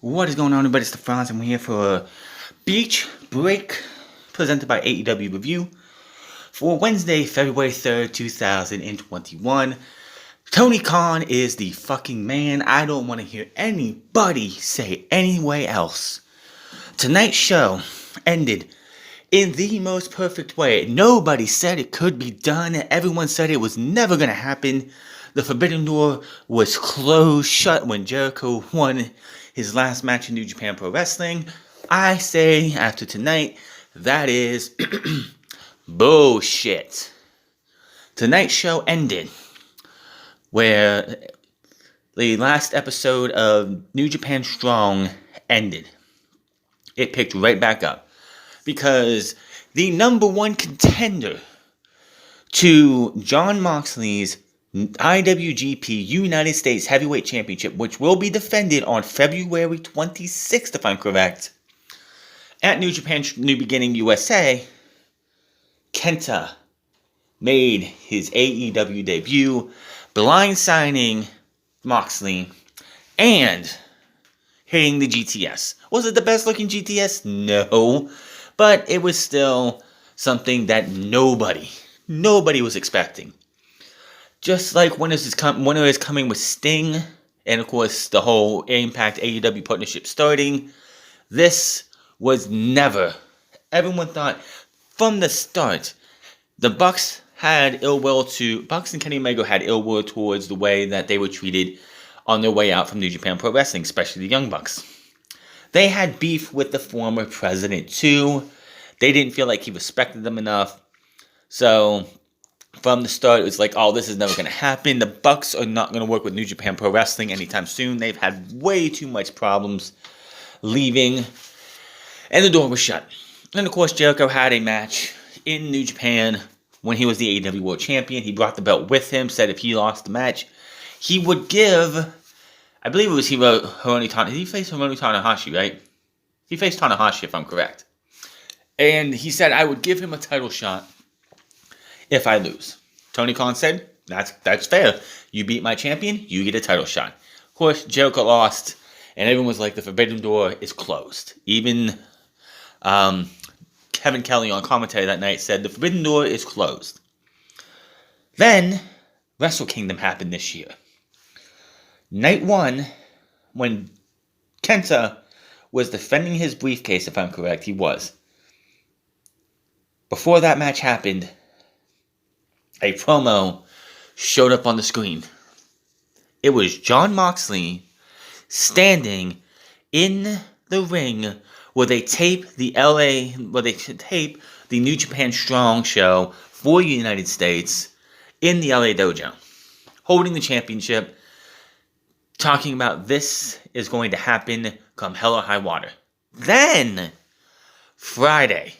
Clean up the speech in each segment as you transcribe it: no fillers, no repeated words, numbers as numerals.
What is going on, everybody? It's the Franz, and we're here for a Beach Break presented by AEW Review for Wednesday, February 3rd, 2021. Tony Khan is the fucking man. I don't want to hear anybody say any way else. Tonight's show ended in the most perfect way. Nobody said it could be done. Everyone said it was never going to happen. The Forbidden Door was closed shut when Jericho won his last match in New Japan Pro Wrestling. I say, after tonight, that is bullshit. Tonight's show ended where the last episode of New Japan Strong ended. It picked right back up because the number one contender to Jon Moxley's IWGP United States Heavyweight Championship, which will be defended on February 26th, if I'm correct, at New Japan New Beginning USA, KENTA made his AEW debut, blind signing Moxley, and hitting the GTS. Was it the best looking GTS? No, but it was still something that nobody was expecting. Just like when it was coming with Sting, and of course the whole Impact AEW partnership starting, this was never. Everyone thought from the start, the Bucks and Kenny Omega had ill will towards the way that they were treated on their way out from New Japan Pro Wrestling, especially the Young Bucks. They had beef with the former president too. They didn't feel like he respected them enough. So from the start, it was like, oh, this is never going to happen. The Bucks are not going to work with New Japan Pro Wrestling anytime soon. They've had way too much problems leaving. And the door was shut. And of course, Jericho had a match in New Japan when he was the AEW World Champion. He brought the belt with him, said if he lost the match, he would give, I believe it was Hiromu Tanahashi. He faced Hiromu Tanahashi, right? He faced Tanahashi, if I'm correct. And he said, I would give him a title shot if I lose. Tony Khan said, that's fair. You beat my champion, you get a title shot. Of course, Jericho lost, and everyone was like, the Forbidden Door is closed. Even Kevin Kelly on commentary that night said, the Forbidden Door is closed. Then, Wrestle Kingdom happened this year. Night one, when KENTA was defending his briefcase, if I'm correct, he was. Before that match happened, a promo showed up on the screen. It was Jon Moxley standing in the ring where they tape the New Japan Strong show for the United States in the LA dojo, holding the championship, talking about this is going to happen come hell or high water. Then Friday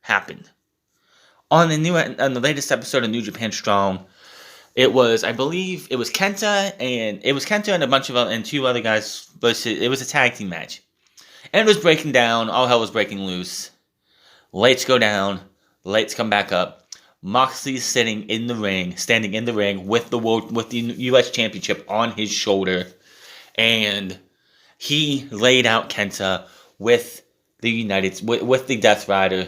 happened. On the latest episode of New Japan Strong, it was KENTA and a bunch of and two other guys. It was a tag team match, and it was breaking down. All hell was breaking loose. Lights go down. Lights come back up. Moxley's standing in the ring with the U.S. Championship on his shoulder, and he laid out KENTA with the Death Rider,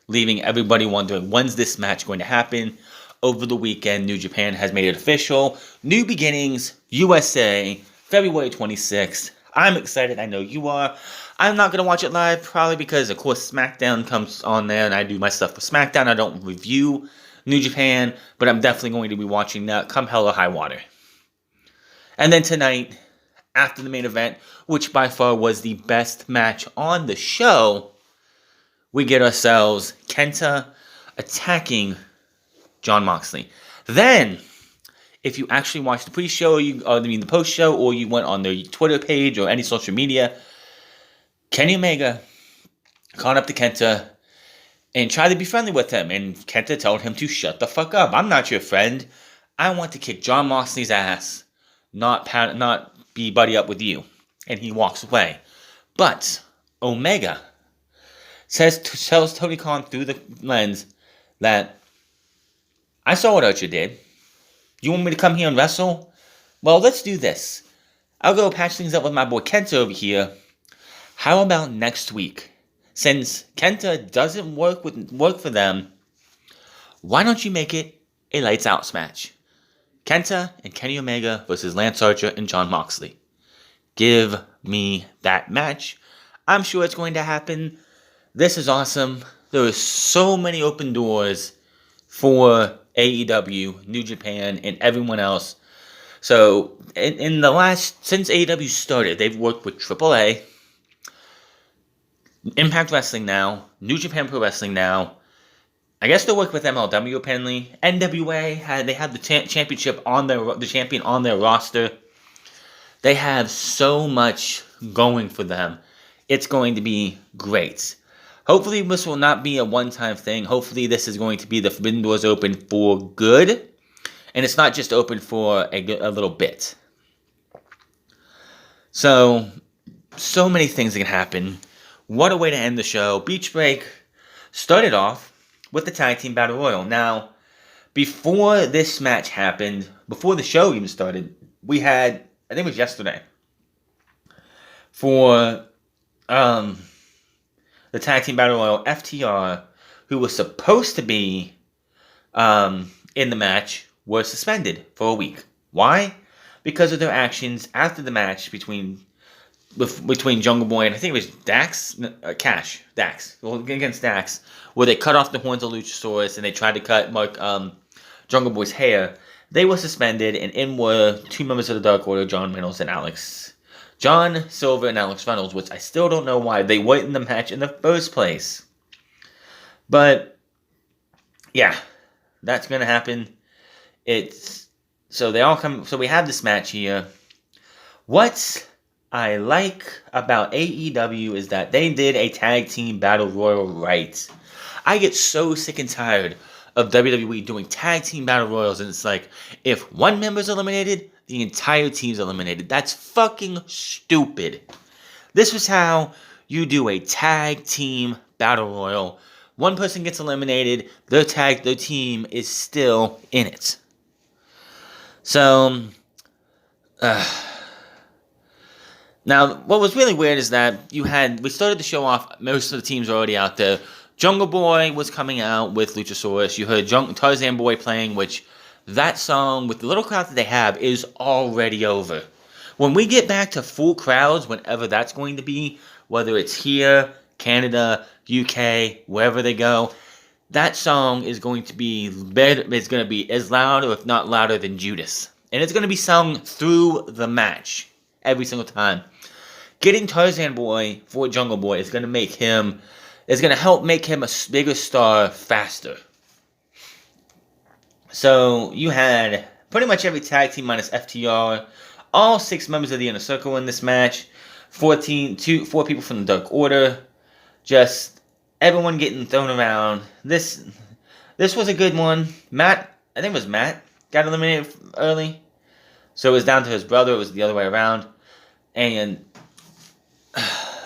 leaving everybody wondering, when's this match going to happen? Over the weekend, New Japan has made it official. New Beginnings, USA, February 26th. I'm excited. I know you are. I'm not going to watch it live, probably because, of course, SmackDown comes on there, and I do my stuff for SmackDown. I don't review New Japan, but I'm definitely going to be watching that come hell or high water. And then tonight, after the main event, which by far was the best match on the show, we get ourselves KENTA attacking Jon Moxley. Then, if you actually watched the pre-show, the post-show, or you went on their Twitter page or any social media, Kenny Omega caught up to KENTA and tried to be friendly with him. And KENTA told him to shut the fuck up. I'm not your friend. I want to kick Jon Moxley's ass, not be buddy up with you. And he walks away. But Omega tells Tony Khan through the lens that I saw what Archer did. You want me to come here and wrestle? Well, let's do this. I'll go patch things up with my boy Kenta over here. How about next week? Since Kenta doesn't work for them, why don't you make it a lights out match? Kenta and Kenny Omega versus Lance Archer and Jon Moxley. Give me that match. I'm sure it's going to happen. This is awesome. There are so many open doors for AEW, New Japan, and everyone else. So, since AEW started, they've worked with AAA, Impact Wrestling now, New Japan Pro Wrestling now. I guess they work with MLW apparently. NWA they have the championship the champion on their roster. They have so much going for them. It's going to be great. Hopefully this will not be a one-time thing. Hopefully this is going to be the forbidden doors open for good. And it's not just open for a little bit. So many things can happen. What a way to end the show. Beach Break started off with the Tag Team Battle Royal. Now, before this match happened, before the show even started, we had, I think it was yesterday, for the Tag Team Battle Royal, FTR, who was supposed to be in the match, was suspended for a week. Why? Because of their actions after the match between Jungle Boy and I think it was Dax against Dax, where they cut off the horns of Luchasaurus and they tried to cut Jungle Boy's hair. They were suspended, and in were two members of the Dark Order, John Silver and Alex Reynolds, which I still don't know why they weren't in the match in the first place. But yeah, that's gonna happen. So we have this match here. What I like about AEW is that they did a tag team battle royal right. I get so sick and tired of WWE doing tag team battle royals, and it's like, if one member's eliminated, the entire team's eliminated. That's fucking stupid. This was how you do a tag team battle royal. One person gets eliminated, their team is still in it. So, now, what was really weird is that we started the show off, most of the teams are already out there. Jungle Boy was coming out with Luchasaurus. You heard Tarzan Boy playing, which that song, with the little crowd that they have, is already over. When we get back to full crowds, whenever that's going to be, whether it's here, Canada, UK, wherever they go, that song is going to be better. It's going to be as loud, or if not louder, than Judas. And it's going to be sung through the match every single time. Getting Tarzan Boy for Jungle Boy is going to help make him a bigger star faster. So you had pretty much every tag team minus FTR, all 6 members of the Inner Circle in this match, 4 people from the Dark Order, just everyone getting thrown around. This was a good one. I think it was Matt, got eliminated early. So it was down to his brother. It was the other way around. And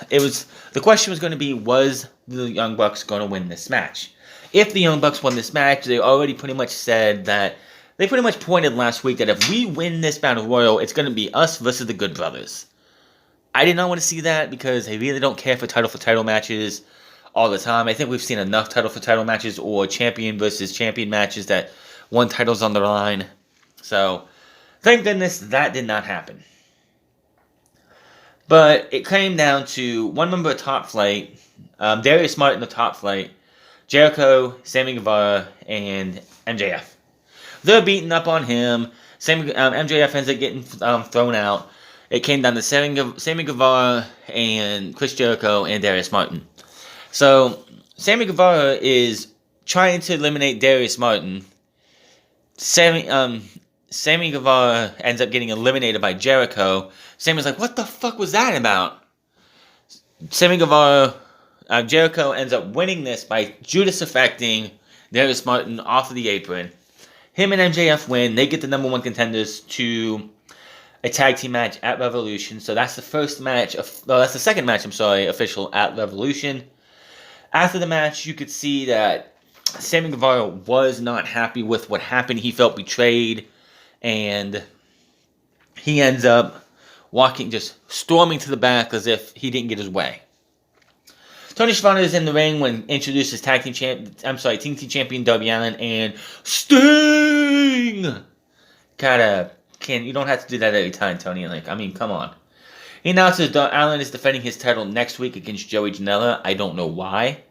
the question was going to be, was the Young Bucks going to win this match? If the Young Bucks won this match, they already pretty much said that, they pretty much pointed last week that if we win this Battle Royal, it's going to be us versus the Good Brothers. I did not want to see that because they really don't care for title matches all the time. I think we've seen enough title matches or champion versus champion matches that one title's on the line. So, thank goodness that did not happen. But it came down to one member of Top Flight, Darius Martin of Top Flight, Jericho, Sammy Guevara, and MJF. They're beating up on him. MJF ends up getting thrown out. It came down to Sammy Guevara and Chris Jericho and Darius Martin. So, Sammy Guevara is trying to eliminate Darius Martin. Sammy Guevara ends up getting eliminated by Jericho. Sammy's like, what the fuck was that about? Jericho ends up winning this by Judas affecting Darius Martin off of the apron. Him and MJF win. They get the number 1 contenders to a tag team match at Revolution. So that's the second match, official at Revolution. After the match, you could see that Sammy Guevara was not happy with what happened. He felt betrayed, and he ends up walking, just storming to the back as if he didn't get his way. Tony Schiavone is in the ring when introduces TNT champion Darby Allin and Sting. You don't have to do that every time, Tony. Come on. He announces that Allin is defending his title next week against Joey Janela. I don't know why.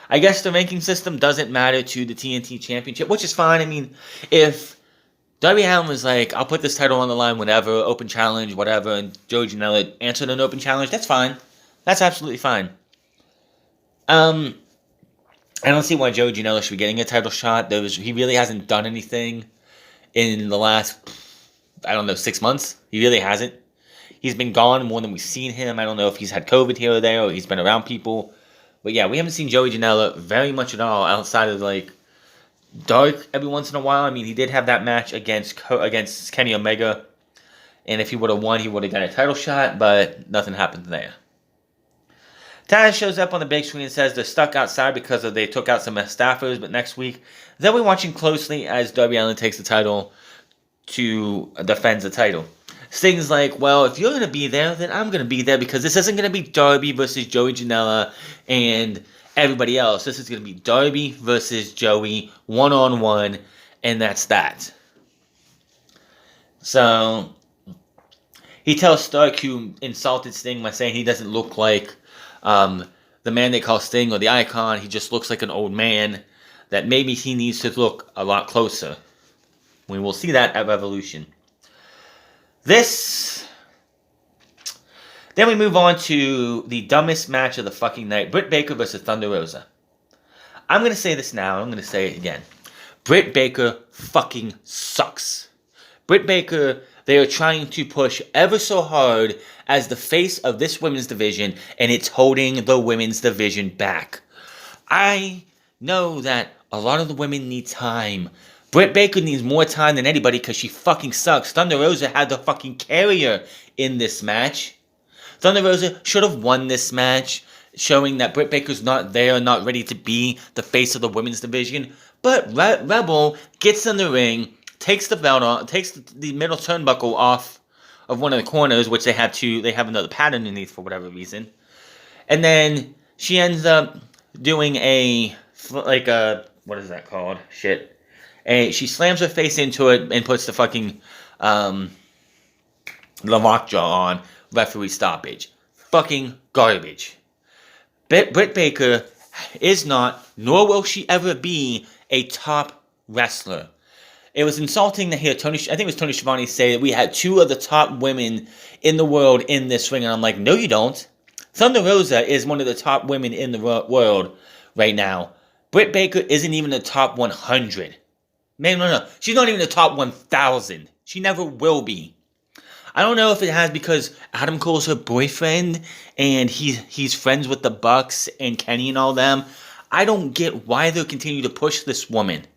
I guess the ranking system doesn't matter to the TNT Championship, which is fine. If Darby Allin was like, I'll put this title on the line whenever, open challenge, whatever, and Joey Janela answered an open challenge, that's fine. That's absolutely fine. I don't see why Joey Janela should be getting a title shot. He really hasn't done anything in the last, 6 months. He really hasn't. He's been gone more than we've seen him. I don't know if he's had COVID here or there, or he's been around people. But yeah, we haven't seen Joey Janela very much at all, outside of Dark every once in a while. He did have that match against Kenny Omega, and if he would have won, he would have got a title shot, but nothing happened there. Taz shows up on the big screen and says they're stuck outside because they took out some staffers, but next week they'll be watching closely as Darby Allin takes the title to defend the title. Sting's like, well, if you're going to be there, then I'm going to be there, because this isn't going to be Darby versus Joey Janela and everybody else. This is going to be Darby versus Joey one-on-one, and that's that. So he tells Stark, who insulted Sting by saying he doesn't look like the man they call Sting or the Icon, he just looks like an old man, that maybe he needs to look a lot closer. We will see that at Revolution. Then we move on to the dumbest match of the fucking night. Britt Baker versus Thunder Rosa. I'm going to say this now, I'm going to say it again. Britt Baker fucking sucks. Britt Baker, they are trying to push ever so hard as the face of this women's division, and it's holding the women's division back. I know that a lot of the women need time. Britt Baker needs more time than anybody because she fucking sucks. Thunder Rosa had to fucking carry her in this match. Thunder Rosa should have won this match, showing that Britt Baker's not there, not ready to be the face of the women's division. But Rebel gets in the ring, takes the belt off, takes the middle turnbuckle off of one of the corners, which they have another pad underneath for whatever reason. And then she ends up doing what is that called? Shit. She slams her face into it and puts the fucking the lockjaw on. Referee stoppage. Fucking garbage. Britt Baker is not, nor will she ever be, a top wrestler. It was insulting to hear I think it was Tony Schiavone say that we had two of the top women in the world in this ring, and I'm like, no you don't. Thunder Rosa is one of the top women in the world right now. Britt Baker isn't even the top 100. Man, no. She's not even the top 1,000. She never will be. I don't know if it has because Adam Cole's her boyfriend and he's friends with the Bucks and Kenny and all them. I don't get why they'll continue to push this woman.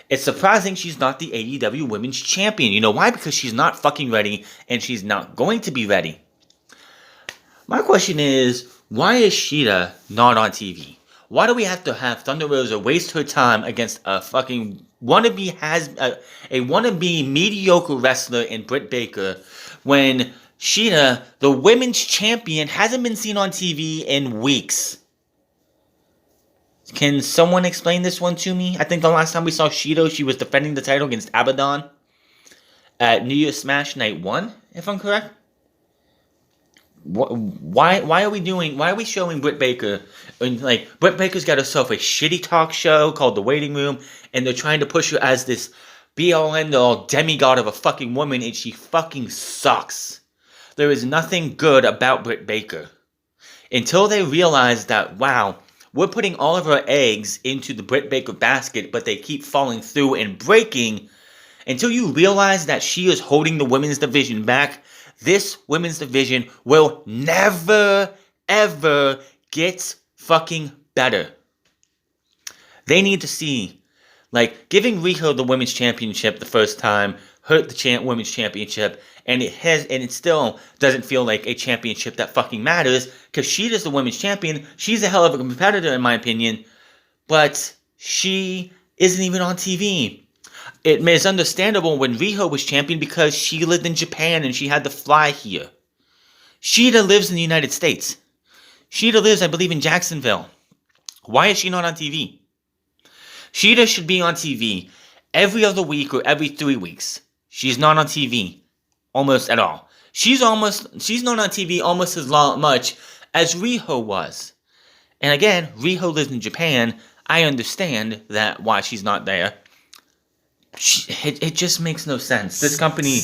It's surprising she's not the AEW Women's Champion. You know why? Because she's not fucking ready, and she's not going to be ready. My question is, why is Shida not on TV? Why do we have to have Thunder Rosa waste her time against a fucking wannabe mediocre wrestler in Britt Baker, when Shida, the Women's Champion, hasn't been seen on TV in weeks? Can someone explain this one to me? I think the last time we saw Shido, she was defending the title against Abaddon at New Year's Smash Night 1, if I'm correct. Why are we showing Britt Baker? Britt Baker's got herself a shitty talk show called The Waiting Room, and they're trying to push her as this be-all end-all demigod of a fucking woman, and she fucking sucks. There is nothing good about Britt Baker. Until they realize that, wow, we're putting all of our eggs into the Britt Baker basket, but they keep falling through and breaking. Until you realize that she is holding the women's division back, this women's division will never, ever get fucking better. They need to see, giving Riho the women's championship the first time hurt the women's championship, and it still doesn't feel like a championship that fucking matters, because she is the women's champion. She's a hell of a competitor in my opinion, but she isn't even on TV. It is understandable when Riho was champion because she lived in Japan and she had to fly here. Shida lives in the United States. Shida lives, I believe, in Jacksonville. Why is she not on TV? Shida should be on TV every other week or every 3 weeks. She's not on TV almost at all. She's not on TV almost as much as Riho was. And again, Riho lives in Japan. I understand that why she's not there. It just makes no sense. This company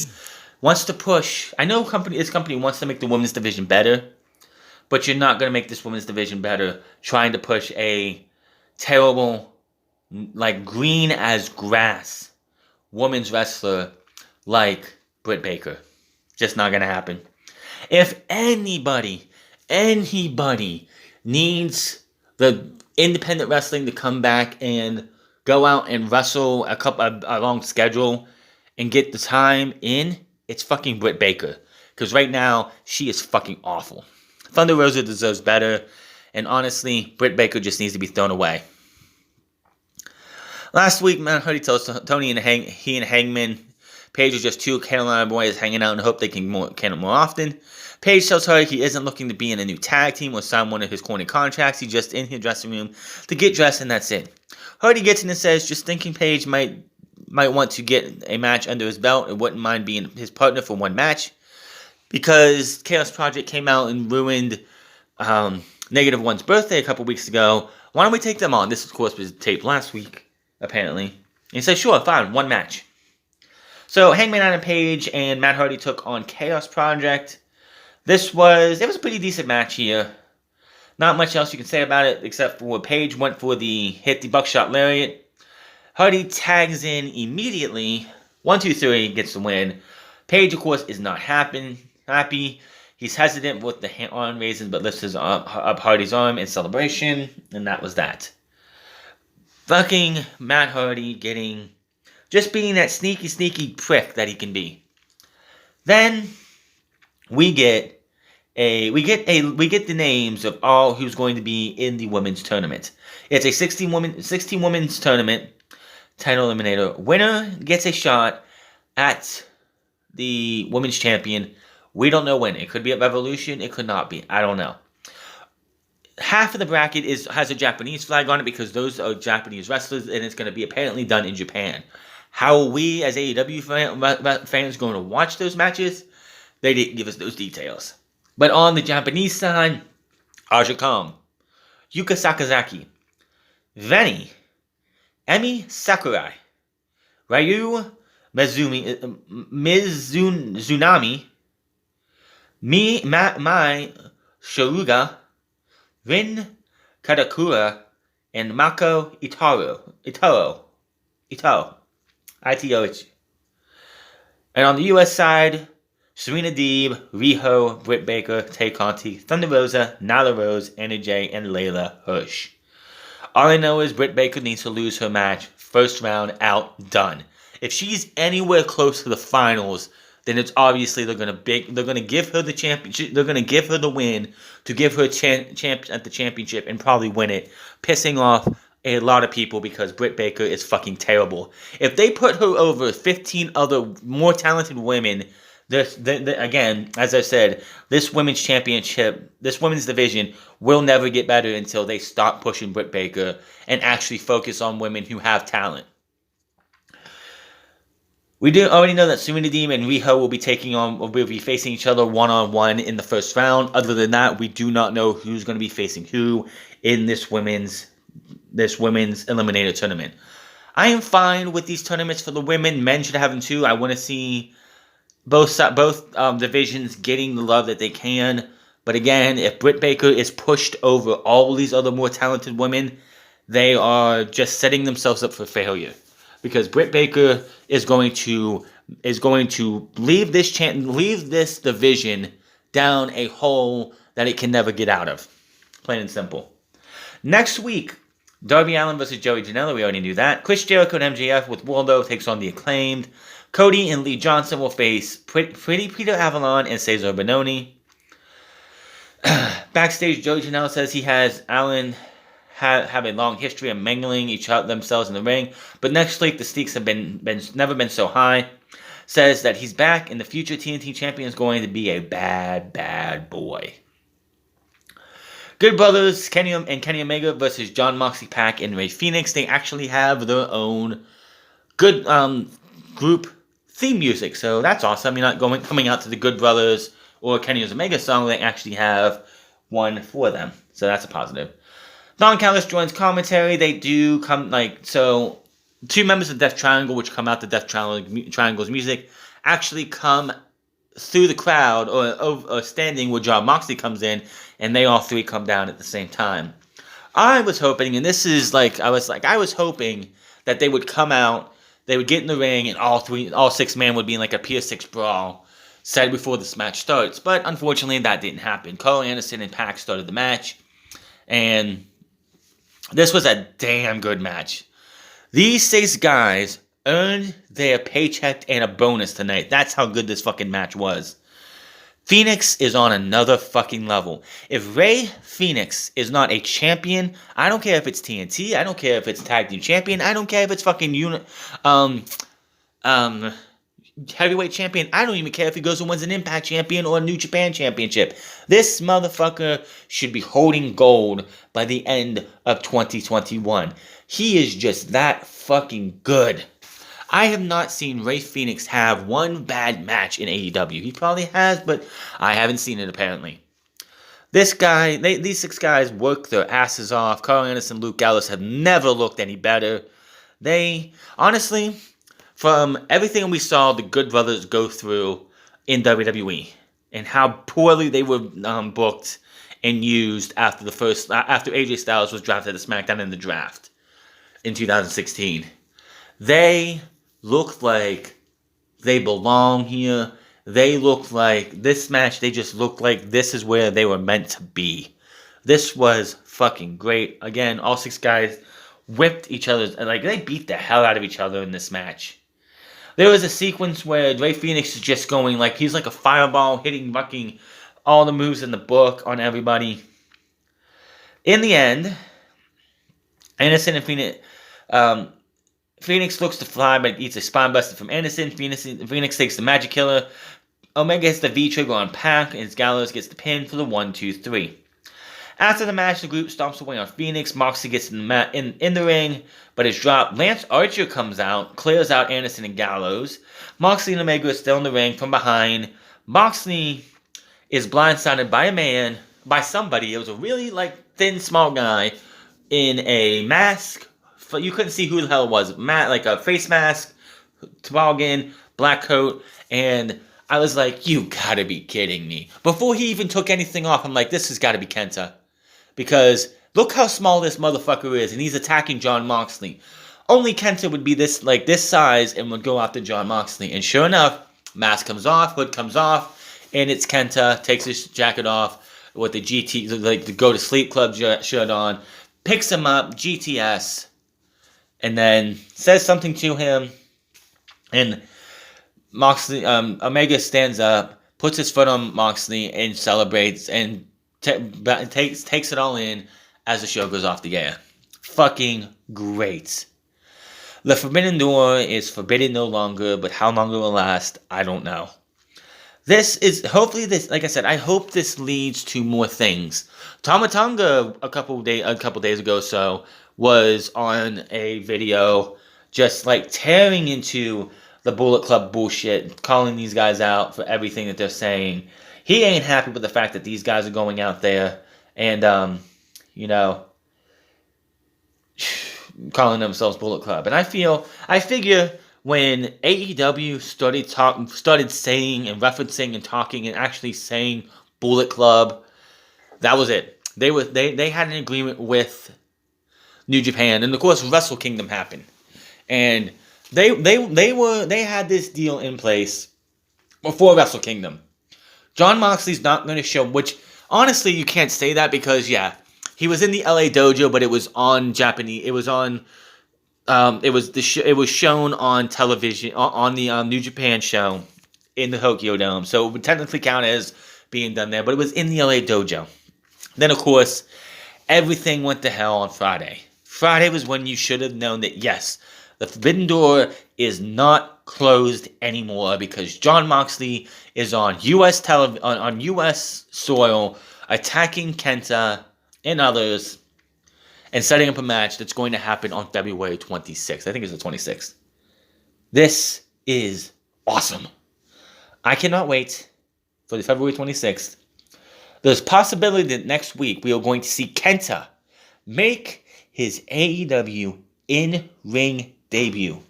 wants to push. I know this company wants to make the women's division better, but you're not going to make this women's division better trying to push a terrible, like green as grass women's wrestler like Britt Baker. Just not going to happen. If anybody needs the independent wrestling to come back and go out and wrestle a long schedule and get the time in, it's fucking Britt Baker. Because right now, she is fucking awful. Thunder Rosa deserves better. And honestly, Britt Baker just needs to be thrown away. Last week, Matt Hardy tells Tony and he and Hangman Page are just two Carolina boys hanging out and hope they can more often. Page tells Hardy he isn't looking to be in a new tag team or sign one of his corny contracts. He's just in his dressing room to get dressed and that's it. Hardy gets in and says just thinking Page might want to get a match under his belt and wouldn't mind being his partner for one match. Because Chaos Project came out and ruined Negative One's birthday a couple weeks ago. Why don't we take them on? This, of course, was taped last week, apparently. And he says, sure, fine, one match. So Hangman Adam Page and Matt Hardy took on Chaos Project. It was a pretty decent match here. Not much else you can say about it except for Page went for hit the buckshot lariat. Hardy tags in immediately. 1, 2, 3 gets the win. Page, of course, is not happy. He's hesitant with the arm raises but lifts his up Hardy's arm in celebration. And that was that. Fucking Matt Hardy just being that sneaky prick that he can be. Then we get the names of all who's going to be in the women's tournament. It's a 16 women's tournament. Title eliminator. Winner gets a shot at the women's champion. We don't know when. It could be at Revolution. It could not be. I don't know. Half of the bracket has a Japanese flag on it because those are Japanese wrestlers, and it's going to be apparently done in Japan. How are we as AEW fans going to watch those matches? They didn't give us those details. But on the Japanese side, Aja Kong, Yuka Sakazaki, Veni, Emi Sakurai, Ryu Mizunami, Mai Shoruga, Rin Kadakura, and Mako Ito. And on the US side, Serena Deeb, Riho, Britt Baker, Tay Conti, Thunder Rosa, Nyla Rose, Anna Jay, and Layla Hirsch. All I know is Britt Baker needs to lose her match. First round out, done. If she's anywhere close to the finals, then it's obviously they're gonna give her the championship. They're gonna give her the win to give her champ at the championship and probably win it, pissing off a lot of people because Britt Baker is fucking terrible. If they put her over 15 other more talented women, again, as I said, this women's championship, this women's division will never get better until they stop pushing Britt Baker and actually focus on women who have talent. We do already know that Serena Deeb and Riho will be facing each other one-on-one in the first round. Other than that, we do not know who's going to be facing who in this women's eliminator tournament. I am fine with these tournaments for the women. Men should have them too. I want to see both divisions getting the love that they can. But again, if Britt Baker is pushed over all these other more talented women, they are just setting themselves up for failure. Because Britt Baker is going to leave this division down a hole that it can never get out of. Plain and simple. Next week, Darby Allin versus Joey Janela. We already knew that. Chris Jericho and MJF with Waldo takes on the Acclaimed. Cody and Lee Johnson will face Pretty Peter Avalon and Cesar Bononi. Backstage, Joey Janela says he has Allin have a long history of mangling each other themselves in the ring. But next week, the stakes have never been so high. Says that he's back, and the future TNT champion is going to be a bad, bad boy. Good Brothers, Kenny Omega versus Jon Moxley, Pac, and Rey Fenix. They actually have their own good group theme music, so that's awesome. You're not coming out to the Good Brothers or Kenny Omega song. They actually have one for them, so that's a positive. Don Callis joins commentary. They do come so. Two members of Death Triangle, which come out to Death Triangle's music, actually come through the crowd or standing where Jon Moxley comes in, and they all three come down at the same time. I was hoping, and this is I was hoping that they would come out, they would get in the ring, and all six men would be in a Pier 6 brawl said before this match starts. But unfortunately, that didn't happen. Carl Anderson and Pac started the match, and this was a damn good match. These 6 guys earned their paycheck and a bonus tonight. That's how good this fucking match was. Phoenix is on another fucking level. If Rey Fenix is not a champion, I don't care if it's TNT, I don't care if it's tag team champion, I don't care if it's fucking heavyweight champion, I don't even care if he goes and wins an Impact champion or a New Japan championship. This motherfucker should be holding gold by the end of 2021. He is just that fucking good. I have not seen Rey Fenix have one bad match in AEW. He probably has, but I haven't seen it apparently. These 6 guys work their asses off. Carl Anderson, Luke Gallows have never looked any better. They, honestly, from everything we saw the Good Brothers go through in WWE and how poorly they were booked and used after AJ Styles was drafted to SmackDown in the draft in 2016. They look like they belong here. They look like this match, they just look like this is where they were meant to be. This was fucking great. Again, all 6 guys whipped each other, they beat the hell out of each other in this match. There was a sequence where Rey Fenix is just going he's like a fireball, hitting fucking all the moves in the book on everybody. In the end, Anderson and Phoenix looks to fly, but eats a spine buster from Anderson. Phoenix takes the Magic Killer. Omega hits the V-trigger on Pac, and Gallows gets the pin for the 1-2-3. After the match, the group stomps away on Phoenix. Moxley gets in the ring, but is dropped. Lance Archer comes out, clears out Anderson and Gallows. Moxley and Omega are still in the ring from behind. Moxley is blindsided by somebody. It was a really thin, small guy in a mask. You couldn't see who the hell it was. A face mask, toboggan, black coat, and I was like, you gotta be kidding me. Before he even took anything off, I'm like, this has gotta be Kenta. Because look how small this motherfucker is, and he's attacking Jon Moxley. Only Kenta would be this size and would go after Jon Moxley. And sure enough, mask comes off, hood comes off, and it's Kenta, takes his jacket off with the the Go to Sleep Club shirt on, picks him up, GTS, and then says something to him, and Moxley, Omega stands up, puts his foot on Moxley, and celebrates, and takes it all in as the show goes off the air. Fucking great. The Forbidden Door is forbidden no longer, but how long it will last, I don't know. Hopefully like I said, I hope this leads to more things. Tama Tonga a couple days ago was on a video just tearing into the Bullet Club bullshit, calling these guys out for everything that they're saying. He ain't happy with the fact that these guys are going out there and, calling themselves Bullet Club. And I figure when AEW started saying and referencing and talking and actually saying Bullet Club, that was it. They had an agreement with New Japan, and of course Wrestle Kingdom happened, and they had this deal in place before Wrestle Kingdom. Jon Moxley's not going to show, which honestly you can't say that because he was in the LA dojo, but it was on Japanese. It was on. It was shown on television on the New Japan show in the Tokyo Dome, so it would technically count as being done there, but it was in the LA dojo. Then of course, everything went to hell on Friday. Friday was when you should have known that, yes, the Forbidden Door is not closed anymore because Jon Moxley is on on U.S. soil attacking Kenta and others and setting up a match that's going to happen on February 26th. I think it's the 26th. This is awesome. I cannot wait for the February 26th. There's possibility that next week we are going to see Kenta make his AEW in-ring debut.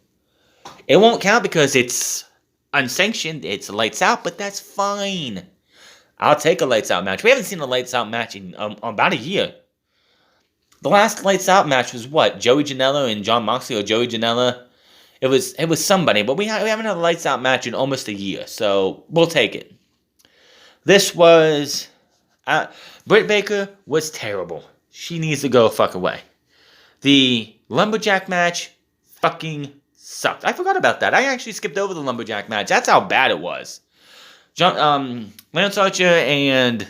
It won't count because it's unsanctioned. It's lights out, but that's fine. I'll take a lights out match. We haven't seen a lights out match in about a year. The last lights out match was what? Joey Janela and Jon Moxley, or Joey Janela? It was somebody, but we haven't had a lights out match in almost a year, so we'll take it. This was Britt Baker was terrible. She needs to go fuck away. The Lumberjack match fucking sucked. I forgot about that. I actually skipped over the Lumberjack match. That's how bad it was. Lance Archer and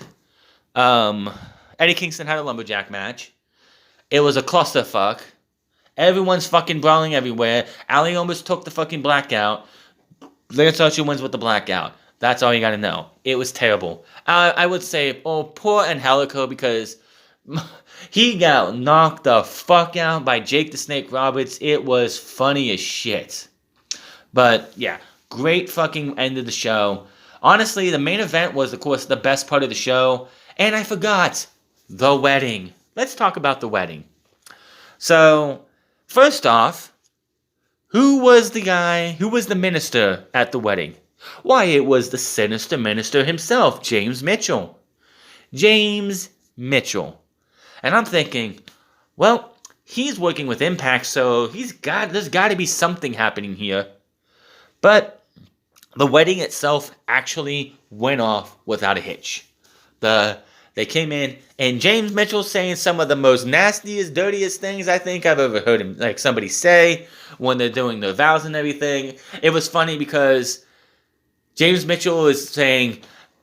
Eddie Kingston had a Lumberjack match. It was a clusterfuck. Everyone's fucking brawling everywhere. Ali almost took the fucking blackout. Lance Archer wins with the blackout. That's all you gotta know. It was terrible. I would say, poor Angelico, because he got knocked the fuck out by Jake the Snake Roberts. It was funny as shit. But, yeah, great fucking end of the show. Honestly, the main event was, of course, the best part of the show. And I forgot, the wedding. Let's talk about the wedding. So, first off, who was the minister at the wedding? Why, it was the sinister minister himself, James Mitchell. James Mitchell. And I'm thinking, well, he's working with Impact, so there's got to be something happening here. But the wedding itself actually went off without a hitch. They came in, and James Mitchell saying some of the most nastiest, dirtiest things I think I've ever heard him, like, somebody say when they're doing their vows and everything. It was funny because James Mitchell is saying,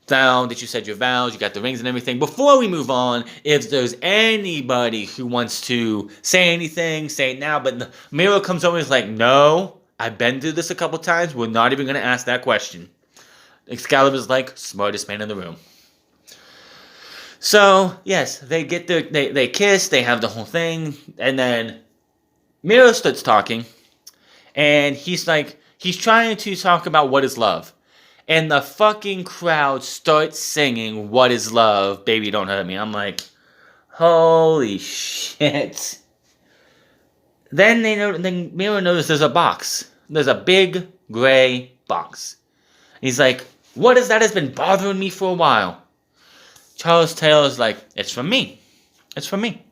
now that you said your vows, you got the rings and everything. Before we move on, if there's anybody who wants to say anything, say it now. But Miro comes over and is like, no, I've been through this a couple times. We're not even going to ask that question. Excalibur's like, smartest man in the room. So, yes, they get they kiss, they have the whole thing, and then Miro starts talking, and he's trying to talk about what is love. And the fucking crowd starts singing, "What is love? Baby, don't hurt me." I'm like, holy shit. Then Miro notices there's a box. There's a big gray box. He's like, what is that? Has been bothering me for a while. Charles Taylor's like, it's from me. It's from me.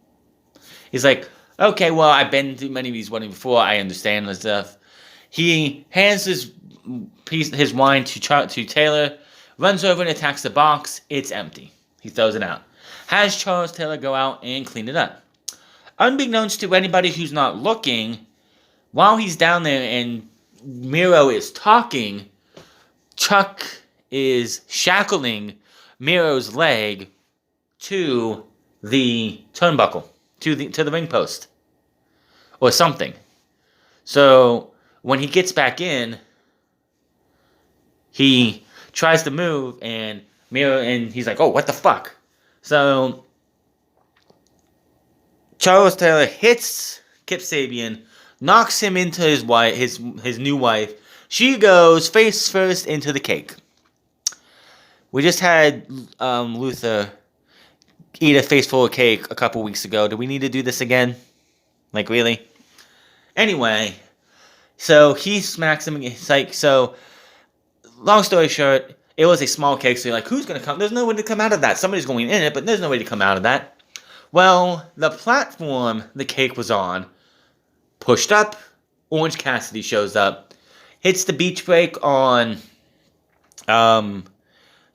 He's like, okay, well, I've been through many of these weddings before. I understand this stuff. He hands his wine to Taylor, runs over and attacks the box. It's empty. He throws it out. Has Charles Taylor go out and clean it up. Unbeknownst to anybody who's not looking, while he's down there and Miro is talking, Chuck is shackling Miro's leg to the turnbuckle, to the ring post, or something. So when he gets back in, he tries to move, and he's like, "Oh, what the fuck?" So Charles Taylor hits Kip Sabian, knocks him into his new wife. She goes face first into the cake. We just had Luther eat a face full of cake a couple weeks ago. Do we need to do this again? Like, really? Anyway, so he smacks him. It's like, so, long story short, it was a small cake, so you're like, who's going to come? There's no way to come out of that. Somebody's going in it, but there's no way to come out of that. Well, the platform the cake was on pushed up. Orange Cassidy shows up, hits the beach break on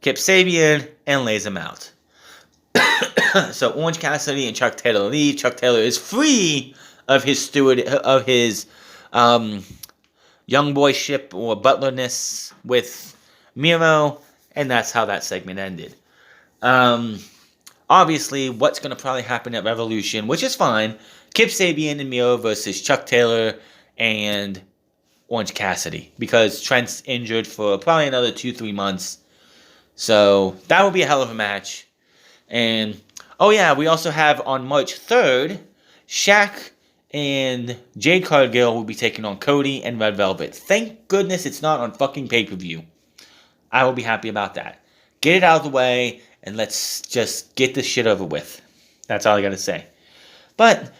Kip Sabian, and lays him out. So Orange Cassidy and Chuck Taylor leave. Chuck Taylor is free of his young boyship or butlerness with Miro, and that's how that segment ended. obviously, what's going to probably happen at Revolution, which is fine. Kip Sabian and Miro versus Chuck Taylor and Orange Cassidy. Because Trent's injured for probably another 2-3 months. So, that will be a hell of a match. And, oh yeah, we also have on March 3rd, Shaq and Jade Cargill will be taking on Cody and Red Velvet. Thank goodness it's not on fucking pay-per-view. I will be happy about that. Get it out of the way, and let's just get this shit over with. That's all I gotta say. But,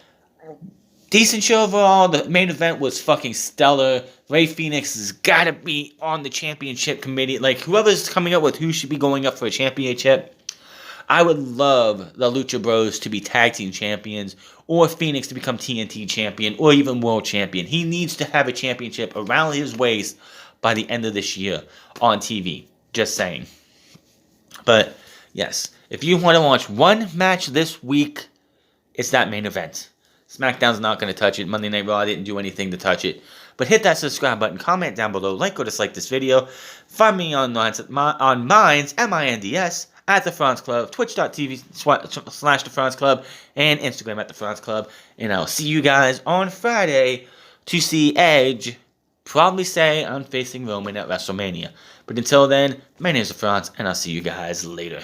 decent show overall. The main event was fucking stellar. Rey Fenix has gotta be on the championship committee. Like, whoever's coming up with who should be going up for a championship, I would love the Lucha Bros to be tag team champions, or Phoenix to become TNT champion, or even world champion. He needs to have a championship around his waist by the end of this year on TV. Just saying. But, yes, if you want to watch one match this week, it's that main event. SmackDown's not going to touch it. Monday Night Raw didn't do anything to touch it. But hit that subscribe button, comment down below, like or dislike this video. Find me on Minds, M-I-N-D-S, at The France Club, twitch.tv/The France Club, and Instagram at The France Club. And I'll see you guys on Friday to see Edge probably say I'm facing Roman at WrestleMania. But until then, my name is The France, and I'll see you guys later.